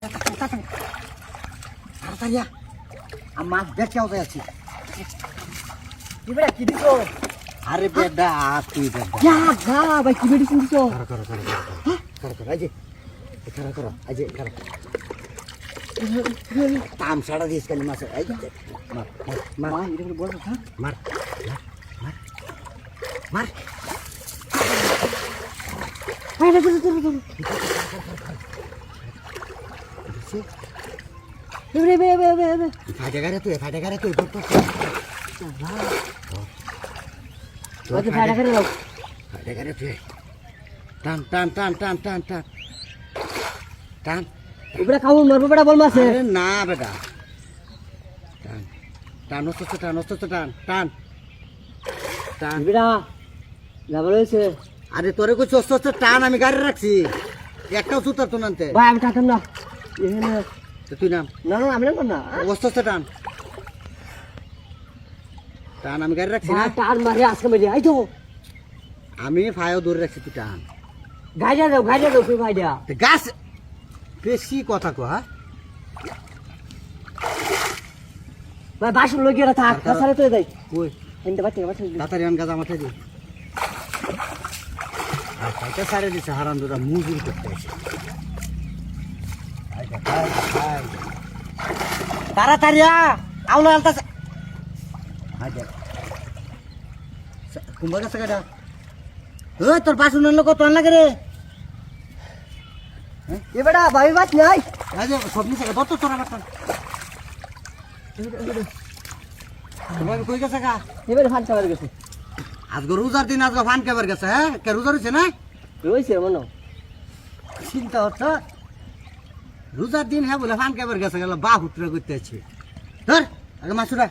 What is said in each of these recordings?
তাড়াতাড়ি মাছ বেচাও যাচ্ছি। কি দিছো? আরে বেডা তুই বেডা যা যা ভাই কি মেডিসিন দিছো? তামসাটা দিস কেন মাছ? মা এটা বড় কথা। মার মার আরে ধরো ধরো ধরো। বে বে বে বে বে। ফাটে গারে তুই ওই তো ফাড়া করে দাও। ফাটে গারে তুই টান টান টান টান টান টান টান। এবারে খাবো মারবো বেটা বল মাছে। আরে না বেটা টান টান অস্ত টান টান টান। বেটা লাভার হয়েছে। আরে তোরে কইছি অস্ত টান, আমি গাড়ি রাখছি একটাও সুতার তো নানতে। ভাই আমি টাকাম না। এখানে তুই নাম না না আমি না না। অস্ত টান টান, আমি গাড়ি রাখছি না। ভাই টান মারে আজকে মেরে আই তো। আমি ফায়ও দূরে রাখছি, তুই টান। গাইডা দাও তুই ভাই দিয়া। গাছ বেশি কথা কো। হ্যাঁ ভাই বাসন লগিয়ে থাক তাছাড়া তো দেই। কই এন্ড বাচ্চা তাড়াতাড়ি আন গাছ মাথায় দি। আর কাইটা সারে দিছে হারাম দুরা মুজুর করতে আছে। তাড়াতাড়ি আউলা আলতা হাজার কুম্ভ গাছ কাটা। ওই তোর বাসন আনলো কত আন লাগে রে? এ বেটা ভাই বাত নাই। আজ সব নিচে দত্ত তোরা বাটান তোমার কই গেছে গা? এবারে ফান খাবার গেছে। আজকে রোজার দিন, আজকে ফান কেবার গেছে। হ্যাঁ কে রোজা রয়েছে না? রইছে মনো। চিন্তা হচ্ছে রোজার দিন হ্যাঁ বলে ফান কেবার গেছে গেল বা হুতরা করতে আছে। ধর আগে মাছুরা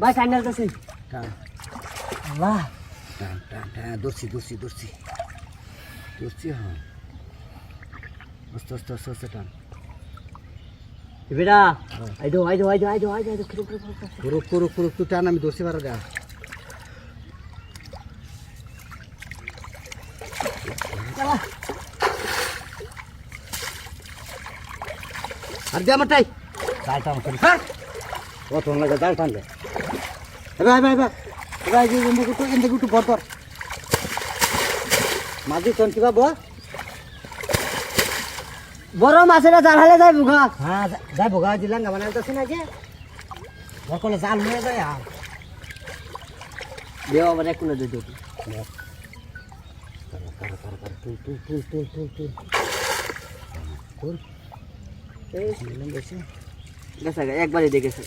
ভাই কান্নাল কাছে। টান আল্লাহ টান টান টান দর্শি হ্যাঁ আস্তে টান। এ বেটা আইদো করুক তুই টান, আমি দর্শি পারো গা। আর দে আমারটাই জাল টান করি। হ্যাঁ কত লাগে জাল টান দে। ভাই একটু বর মাঝি কোন কিবা বল। বড় মাছেরা জাল হালে যায় বুঘা। হ্যাঁ যাই ভোগা দিলাম গাবানা যাচ্ছে না যে বরকলে জাল নিয়ে যায়। আর দেও আমার এক কোণে দিও। তুল গেছে একবারই দেখেছে।